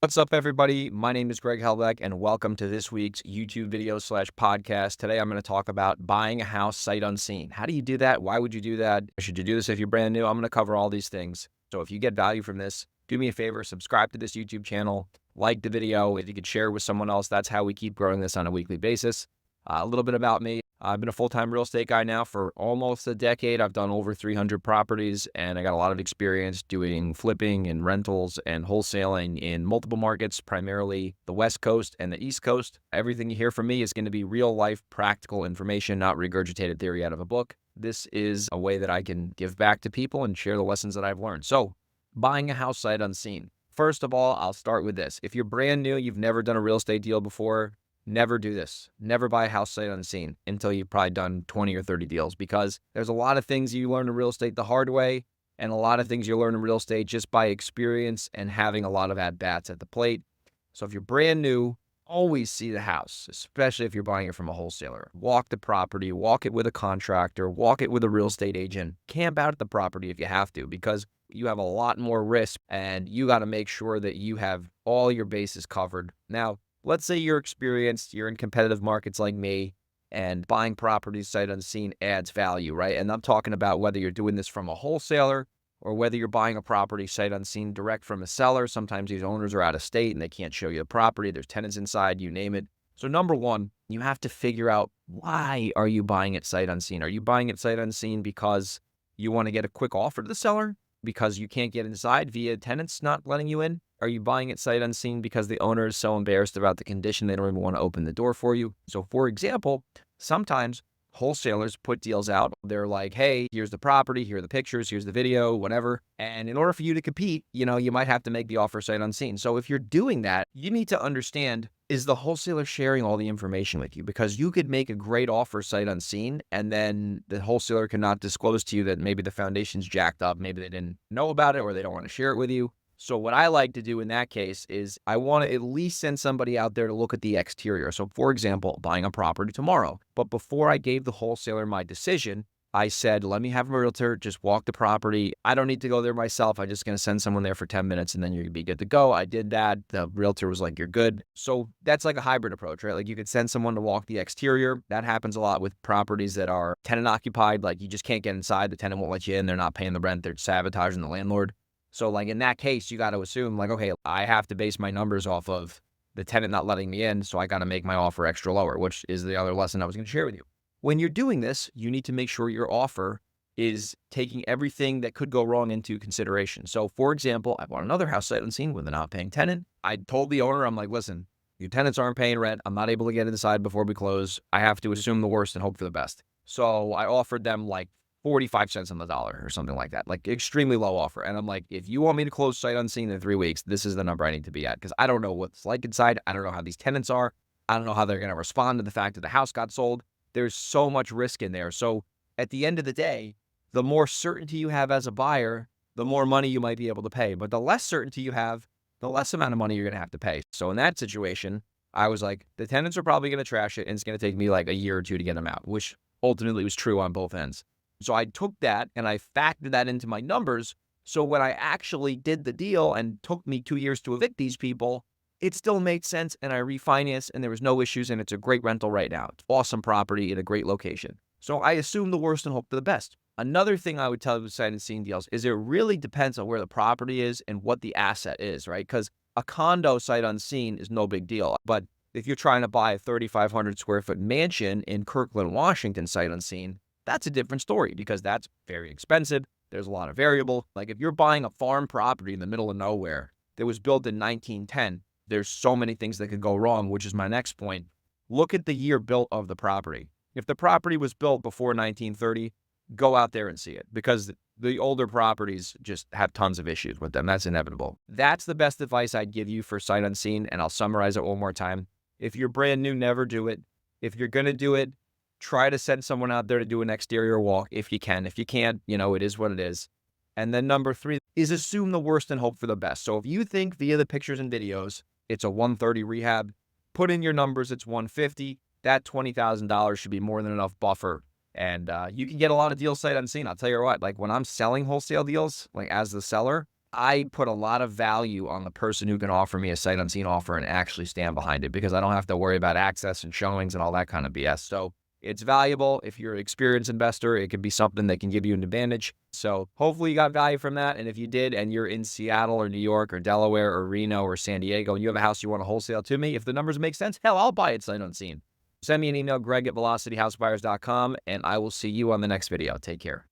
What's up, everybody? My name is Greg Helbeck, and welcome to this week's YouTube video slash podcast. Today, I'm going to talk about buying a house sight unseen. How do you do that? Why would you do that? Should you do this if you're brand new? I'm going to cover all these things. So if you get value from this, do me a favor, subscribe to this YouTube channel, like the video. If you could share it with someone else, that's how we keep growing this on a weekly basis. A little bit about me. I've been a full-time real estate guy now for almost a decade. I've done over 300 properties, and I got a lot of experience doing flipping and rentals and wholesaling in multiple markets, primarily the West Coast and the East Coast. Everything you hear from me is going to be real-life, practical information, not regurgitated theory out of a book. This is a way that I can give back to people and share the lessons that I've learned. So, buying a house sight unseen. First of all, I'll start with this. If you're brand new, you've never done a real estate deal before, never do this. Never buy a house sight unseen until you've probably done 20 or 30 deals, because there's a lot of things you learn in real estate the hard way and a lot of things you learn in real estate just by experience and having a lot of at-bats at the plate. So if you're brand new, always see the house, especially if you're buying it from a wholesaler. Walk the property, walk it with a contractor, walk it with a real estate agent. Camp out at the property if you have to, because you have a lot more risk and you got to make sure that you have all your bases covered. Now, let's say you're experienced, you're in competitive markets like me, and buying properties sight unseen adds value, right? And I'm talking about whether you're doing this from a wholesaler or whether you're buying a property sight unseen direct from a seller. Sometimes these owners are out of state and they can't show you the property. There's tenants inside, you name it. So number one, you have to figure out, why are you buying it sight unseen? Are you buying it sight unseen because you want to get a quick offer to the seller? Because you can't get inside via tenants not letting you in? Are you buying it sight unseen because the owner is so embarrassed about the condition they don't even want to open the door for you? So for example, sometimes wholesalers put deals out. They're like, hey, here's the property, here are the pictures, here's the video, whatever. And in order for you to compete, you might have to make the offer sight unseen. So if you're doing that, you need to understand, is the wholesaler sharing all the information with you? Because you could make a great offer sight unseen, and then the wholesaler cannot disclose to you that maybe the foundation's jacked up, maybe they didn't know about it, or they don't want to share it with you. So what I like to do in that case is I want to at least send somebody out there to look at the exterior. So for example, buying a property tomorrow. But before I gave the wholesaler my decision, I said, let me have a realtor just walk the property. I don't need to go there myself. I'm just going to send someone there for 10 minutes and then you're going to be good to go. I did that. The realtor was like, you're good. So that's like a hybrid approach, right? Like you could send someone to walk the exterior. That happens a lot with properties that are tenant occupied. Like you just can't get inside. The tenant won't let you in. They're not paying the rent. They're sabotaging the landlord. So like in that case, you got to assume like, okay, I have to base my numbers off of the tenant not letting me in. So I got to make my offer extra lower, which is the other lesson I was going to share with you. When you're doing this, you need to make sure your offer is taking everything that could go wrong into consideration. So for example, I bought another house sight unseen with a not paying tenant. I told the owner, I'm like, listen, your tenants aren't paying rent. I'm not able to get inside before we close. I have to assume the worst and hope for the best. So I offered them like 45 cents on the dollar or something like that, like extremely low offer. And I'm like, if you want me to close sight unseen in 3 weeks, this is the number I need to be at, because I don't know what it's like inside. I don't know how these tenants are. I don't know how they're going to respond to the fact that the house got sold. There's so much risk in there. So at the end of the day, the more certainty you have as a buyer, the more money you might be able to pay. But the less certainty you have, the less amount of money you're going to have to pay. So in that situation, I was like, the tenants are probably going to trash it, and it's going to take me like a year or two to get them out, which ultimately was true on both ends. So I took that and I factored that into my numbers. So when I actually did the deal and took me 2 years to evict these people, it still made sense, and I refinanced and there was no issues, and it's a great rental right now. It's awesome property in a great location. So I assume the worst and hope for the best. Another thing I would tell you with sight unseen deals is it really depends on where the property is and what the asset is, right? Because a condo sight unseen is no big deal. But if you're trying to buy a 3,500 square foot mansion in Kirkland, Washington sight unseen, that's a different story, because that's very expensive. There's a lot of variable. Like if you're buying a farm property in the middle of nowhere that was built in 1910, there's so many things that could go wrong, which is my next point. Look at the year built of the property. If the property was built before 1930, go out there and see it, because the older properties just have tons of issues with them. That's inevitable. That's the best advice I'd give you for sight unseen, and I'll summarize it one more time. If you're brand new, never do it. If you're going to do it, try to send someone out there to do an exterior walk if you can. If you can't, it is what it is. And then number 3 is assume the worst and hope for the best. So if you think via the pictures and videos, it's a 130 rehab, put in your numbers, it's 150. That $20,000 should be more than enough buffer. And you can get a lot of deals sight unseen. I'll tell you what, like when I'm selling wholesale deals, like as the seller, I put a lot of value on the person who can offer me a sight unseen offer and actually stand behind it because I don't have to worry about access and showings and all that kind of BS. So it's valuable. If you're an experienced investor, it could be something that can give you an advantage. So hopefully you got value from that. And if you did, and you're in Seattle or New York or Delaware or Reno or San Diego, and you have a house you want to wholesale to me, if the numbers make sense, hell, I'll buy it sight unseen. Send me an email, greg@velocityhousebuyers.com, and I will see you on the next video. Take care.